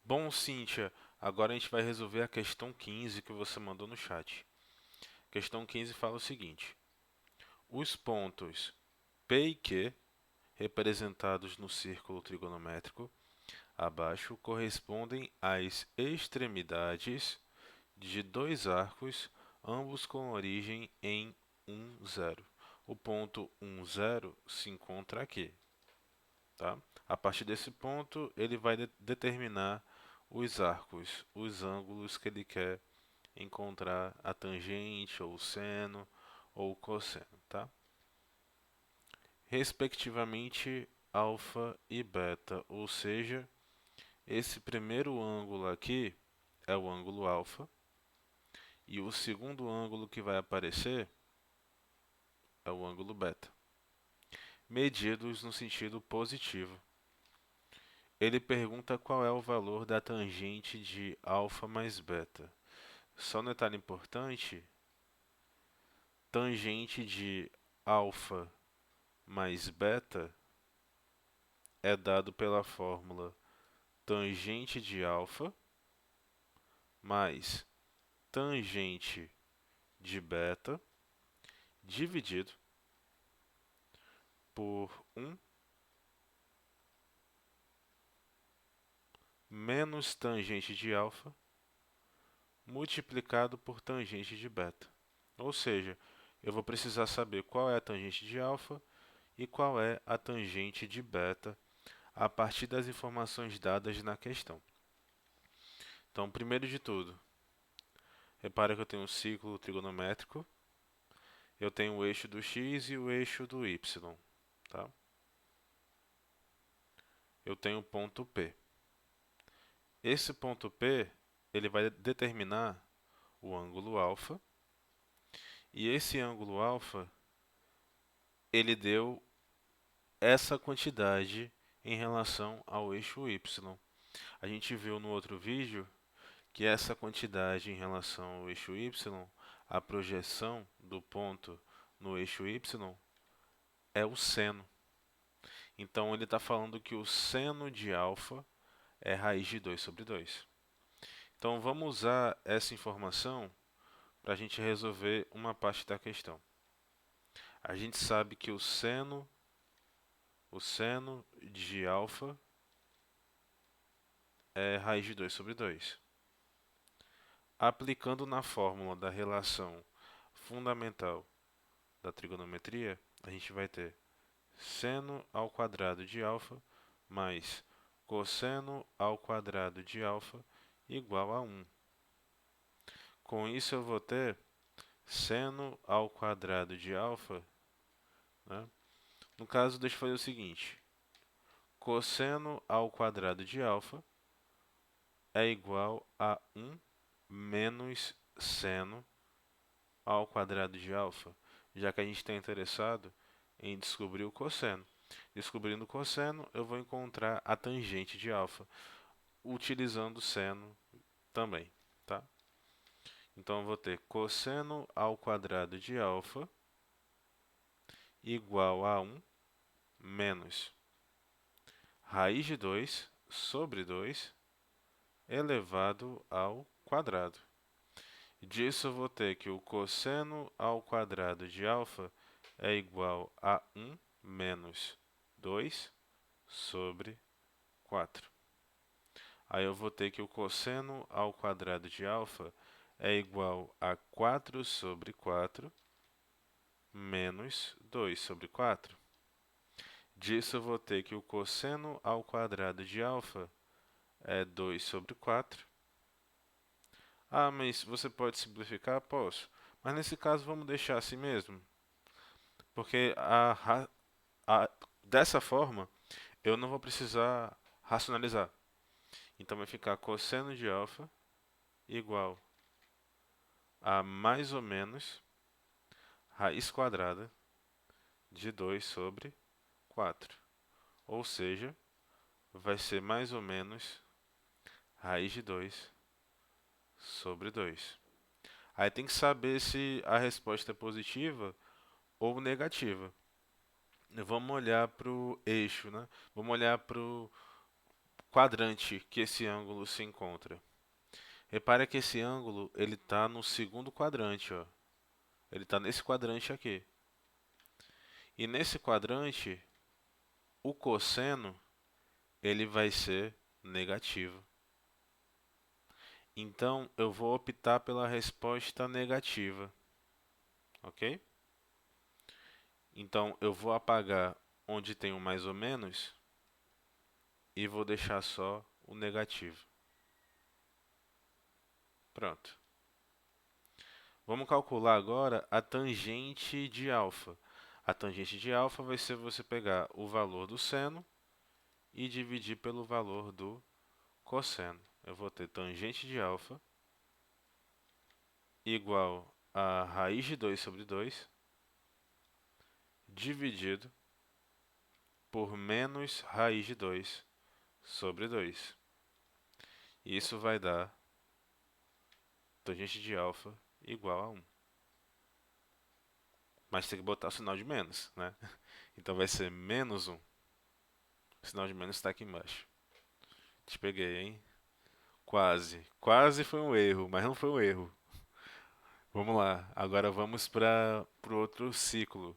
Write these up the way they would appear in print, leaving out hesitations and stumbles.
Bom, Cíntia, agora a gente vai resolver a questão 15 que você mandou no chat. Questão 15 fala o seguinte: os pontos P e Q, representados no círculo trigonométrico abaixo, correspondem às extremidades de dois arcos, ambos com origem em 1, 0. O ponto 1, 0 se encontra aqui, tá? A partir desse ponto, ele vai determinar os arcos, os ângulos que ele quer encontrar a tangente, ou o seno, ou o cosseno, tá? Respectivamente, alfa e beta, ou seja, esse primeiro ângulo aqui é o ângulo alfa, e o segundo ângulo que vai aparecer é o ângulo beta, medidos no sentido positivo. Ele pergunta qual é o valor da tangente de alfa mais beta. Só um detalhe importante: tangente de alfa mais beta é dado pela fórmula tangente de alfa mais tangente de beta dividido por 1 menos tangente de alfa multiplicado por tangente de beta. Ou seja, eu vou precisar saber qual é a tangente de alfa e qual é a tangente de beta a partir das informações dadas na questão. Então, primeiro de tudo, repare que eu tenho um ciclo trigonométrico, eu tenho o eixo do x e o eixo do y, tá? Eu tenho o ponto P. Esse ponto P, ele vai determinar o ângulo alfa, e esse ângulo alfa, ele deu essa quantidade em relação ao eixo y. A gente viu no outro vídeo que essa quantidade em relação ao eixo y, a projeção do ponto no eixo y, é o seno. Então ele está falando que o seno de alfa é raiz de 2 sobre 2. Então vamos usar essa informação para a gente resolver uma parte da questão. A gente sabe que o seno de alfa é raiz de 2 sobre 2. Aplicando na fórmula da relação fundamental da trigonometria, a gente vai ter seno ao quadrado de alfa mais cosseno ao quadrado de alfa igual a 1. Com isso eu vou ter seno ao quadrado de alfa, né? No caso, deixa eu fazer o seguinte: cosseno ao quadrado de alfa é igual a 1 menos seno ao quadrado de alfa, já que a gente está interessado em descobrir o cosseno. Descobrindo o cosseno, eu vou encontrar a tangente de alfa, utilizando o seno também, tá? Então eu vou ter cosseno ao quadrado de alfa igual a 1 menos raiz de 2 sobre 2 elevado ao quadrado. Disso eu vou ter que o cosseno ao quadrado de alfa é igual a 1 menos 2 sobre 4. Aí eu vou ter que o cosseno ao quadrado de alfa é igual a 4 sobre 4 menos 2 sobre 4. Disso eu vou ter que o cosseno ao quadrado de alfa é 2 sobre 4. Ah, mas você pode simplificar? Posso. Mas nesse caso vamos deixar assim mesmo. Porque dessa forma eu não vou precisar racionalizar. Então vai ficar cosseno de alfa igual a mais ou menos raiz quadrada de 2 sobre 4. Ou seja, vai ser mais ou menos raiz de 2 sobre 2. Aí tem que saber se a resposta é positiva ou negativa. Vamos olhar para o eixo, né? Vamos olhar para quadrante que esse ângulo se encontra? Repare que esse ângulo ele está no segundo quadrante, ó. Ele está nesse quadrante aqui. E nesse quadrante, o cosseno ele vai ser negativo. Então, eu vou optar pela resposta negativa, ok? Então, eu vou apagar onde tem o mais ou menos e vou deixar só o negativo. Pronto. Vamos calcular agora a tangente de alfa. A tangente de alfa vai ser você pegar o valor do seno e dividir pelo valor do cosseno. Eu vou ter tangente de alfa igual a raiz de 2 sobre 2 dividido por menos raiz de 2 sobre 2. Isso vai dar tangente de alfa igual a 1. Mas tem que botar o sinal de menos, né? Então vai ser menos 1. O sinal de menos está aqui embaixo. Te peguei, hein? Quase. Quase foi um erro, mas não foi um erro. Vamos lá. Agora vamos para o outro ciclo.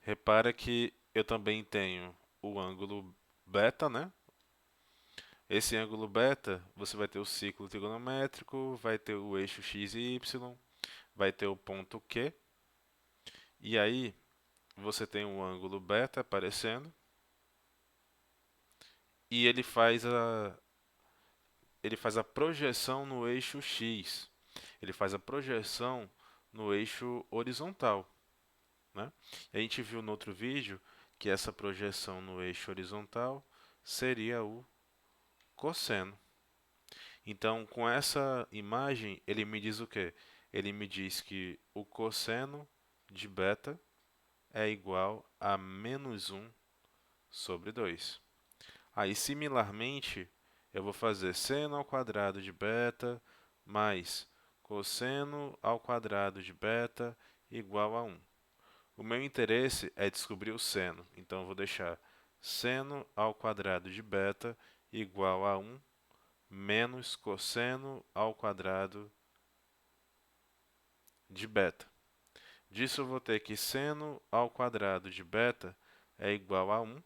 Repara que eu também tenho o ângulo beta, né? Esse ângulo beta, você vai ter o ciclo trigonométrico, vai ter o eixo x e y, vai ter o ponto Q. E aí, você tem um ângulo beta aparecendo e ele faz a projeção no eixo x. Ele faz a projeção no eixo horizontal, né? A gente viu no outro vídeo que essa projeção no eixo horizontal seria o cosseno. Então, com essa imagem, ele me diz o quê? Ele me diz que o cosseno de beta é igual a menos 1 sobre 2. Aí, similarmente, eu vou fazer seno ao quadrado de beta mais cosseno ao quadrado de beta igual a 1. O meu interesse é descobrir o seno, então eu vou deixar seno ao quadrado de beta igual a 1 menos cosseno ao quadrado de beta. Disso eu vou ter que seno ao quadrado de beta é igual a 1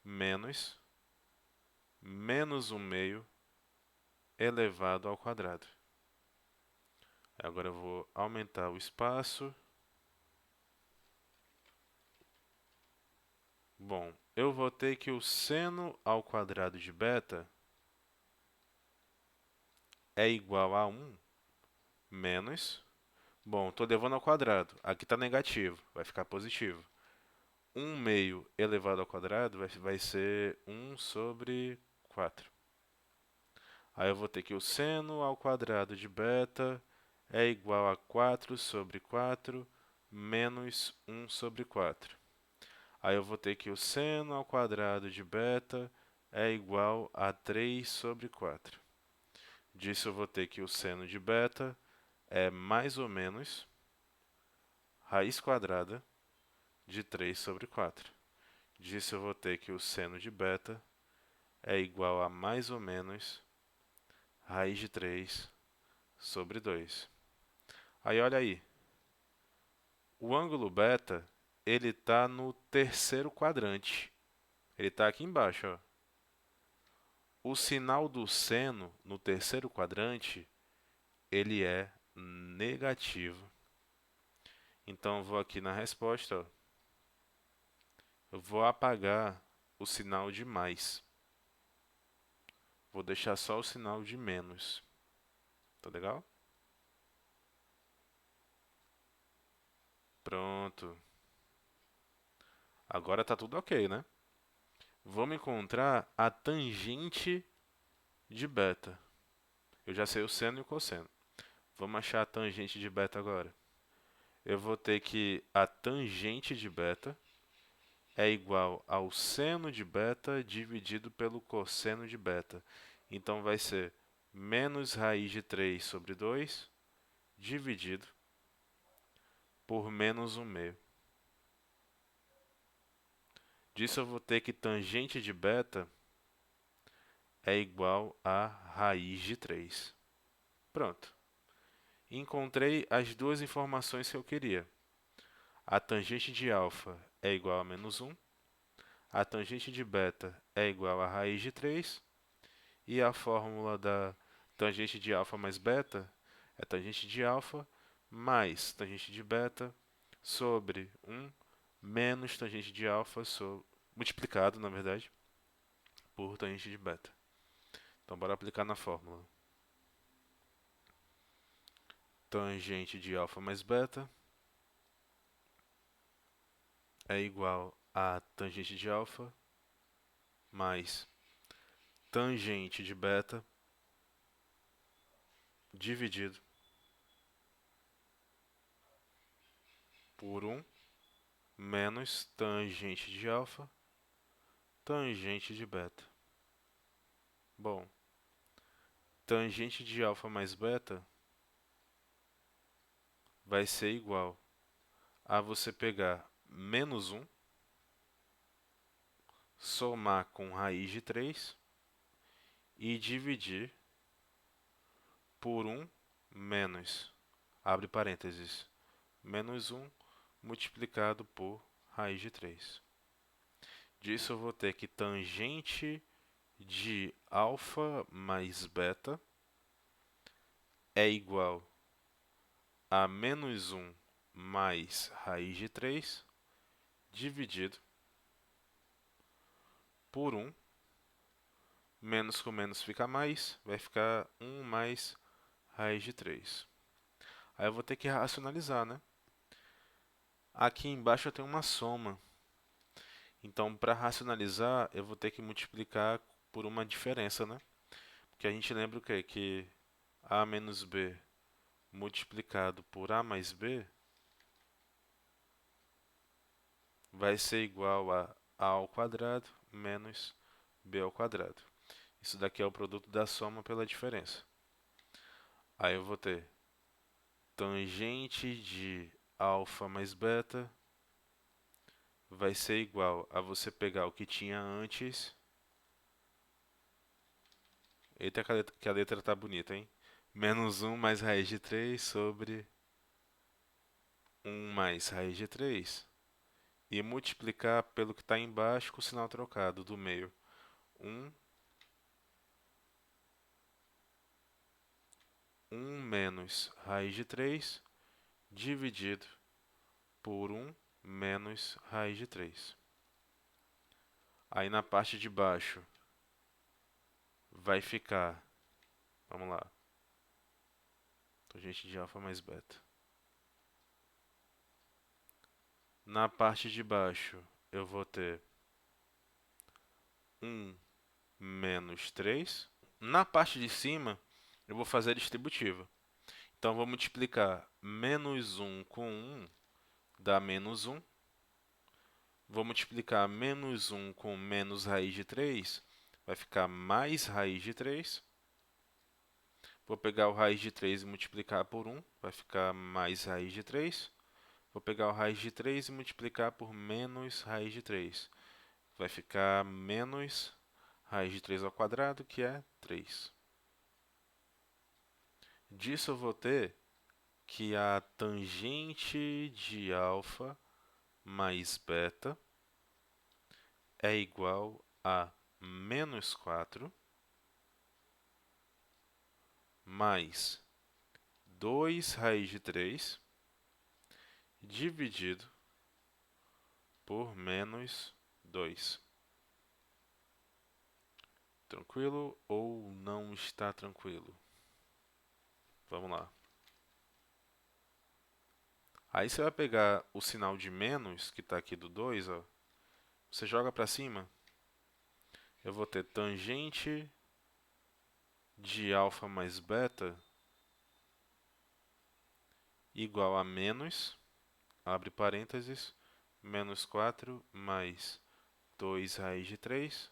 menos 1 meio elevado ao quadrado. Agora eu vou aumentar o espaço. Bom, eu vou ter que o seno ao quadrado de beta é igual a 1 menos. Bom, estou levando ao quadrado. Aqui está negativo, vai ficar positivo. 1 meio elevado ao quadrado vai ser 1 sobre 4. Aí eu vou ter que o seno ao quadrado de beta é igual a 4 sobre 4 menos 1 sobre 4. Aí eu vou ter que o seno ao quadrado de beta é igual a 3 sobre 4. Disso eu vou ter que o seno de beta é mais ou menos raiz quadrada de 3 sobre 4. Disso eu vou ter que o seno de beta é igual a mais ou menos raiz de 3 sobre 2. Aí olha aí, o ângulo beta ele está no terceiro quadrante. Ele está aqui embaixo, ó. O sinal do seno no terceiro quadrante ele é negativo. Então eu vou aqui na resposta, ó, eu vou apagar o sinal de mais. Vou deixar só o sinal de menos. Tá legal? Pronto. Agora tá tudo ok, né? Vamos encontrar a tangente de beta. Eu já sei o seno e o cosseno. Vamos achar a tangente de beta agora. Eu vou ter que a tangente de beta é igual ao seno de beta dividido pelo cosseno de beta. Então vai ser menos raiz de 3 sobre 2 dividido por menos 1 meio. Disso eu vou ter que tangente de beta é igual a raiz de 3. Pronto. Encontrei as duas informações que eu queria. A tangente de alfa é igual a menos 1, a tangente de beta é igual a raiz de 3, e a fórmula da tangente de alfa mais beta é tangente de alfa mais tangente de beta sobre 1 menos tangente de alfa multiplicado, na verdade, por tangente de beta. Então, bora aplicar na fórmula. Tangente de alfa mais beta é igual a tangente de alfa mais tangente de beta dividido por 1 menos tangente de alfa, tangente de beta. Bom, tangente de alfa mais beta vai ser igual a você pegar menos 1, somar com raiz de 3 e dividir por 1 menos, abre parênteses, menos 1 multiplicado por raiz de 3. Disso eu vou ter que tangente de alfa mais beta é igual a menos 1 mais raiz de 3 dividido por 1. Menos com menos fica mais, vai ficar 1 mais raiz de 3. Aí eu vou ter que racionalizar, né? Aqui embaixo eu tenho uma soma. Então, para racionalizar, eu vou ter que multiplicar por uma diferença, né? Porque a gente lembra o quê? Que a menos b multiplicado por a mais b vai ser igual a ao quadrado menos b ao quadrado. Isso daqui é o produto da soma pela diferença. Aí eu vou ter tangente de alfa mais beta vai ser igual a você pegar o que tinha antes. Eita, que a letra tá bonita, hein? Menos 1 mais raiz de 3 sobre 1 mais raiz de 3. E multiplicar pelo que está embaixo com o sinal trocado do meio. 1 menos raiz de 3 dividido por 1 menos raiz de 3. Aí na parte de baixo vai ficar, vamos lá, tangente de alfa mais beta. Na parte de baixo eu vou ter 1 menos 3. Na parte de cima eu vou fazer a distributiva. Então vou multiplicar menos 1 com 1 dá menos 1. Vou multiplicar menos 1 com menos raiz de 3, vai ficar mais raiz de 3. Vou pegar o raiz de 3 e multiplicar por 1, vai ficar mais raiz de 3. Vou pegar o raiz de 3 e multiplicar por menos raiz de 3. Vai ficar menos raiz de 3 ao quadrado, que é 3. Disso eu vou ter que a tangente de alfa mais beta é igual a menos 4 mais 2 raiz de 3 dividido por menos 2. Tranquilo ou não está tranquilo? Vamos lá. Aí você vai pegar o sinal de menos, que está aqui do 2, ó, você joga para cima. Eu vou ter tangente de alfa mais beta igual a menos, abre parênteses, menos 4 mais 2 raiz de 3,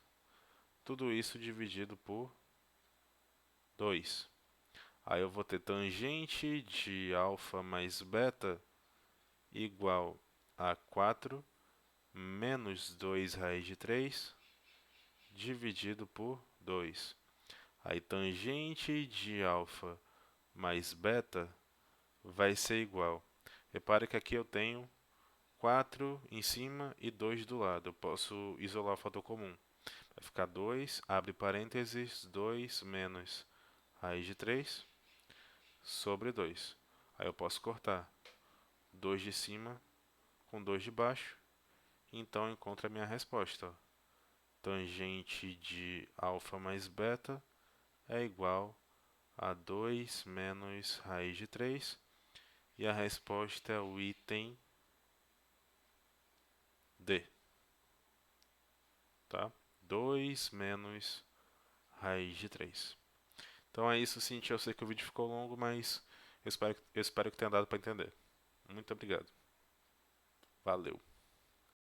tudo isso dividido por 2. Aí eu vou ter tangente de alfa mais beta igual a 4 menos 2 raiz de 3 dividido por 2. Aí tangente de alfa mais beta vai ser igual. Repare que aqui eu tenho 4 em cima e 2 do lado. Eu posso isolar o fator comum. Vai ficar 2, abre parênteses, 2 menos raiz de 3 sobre 2. Aí eu posso cortar 2 de cima com 2 de baixo. Então eu encontro a minha resposta. Ó. Tangente de alfa mais beta é igual a 2 menos raiz de 3. E a resposta é o item D. Tá? 2 menos raiz de 3. Então é isso, Cintia. Eu sei que o vídeo ficou longo, mas eu espero que tenha dado para entender. Muito obrigado. Valeu.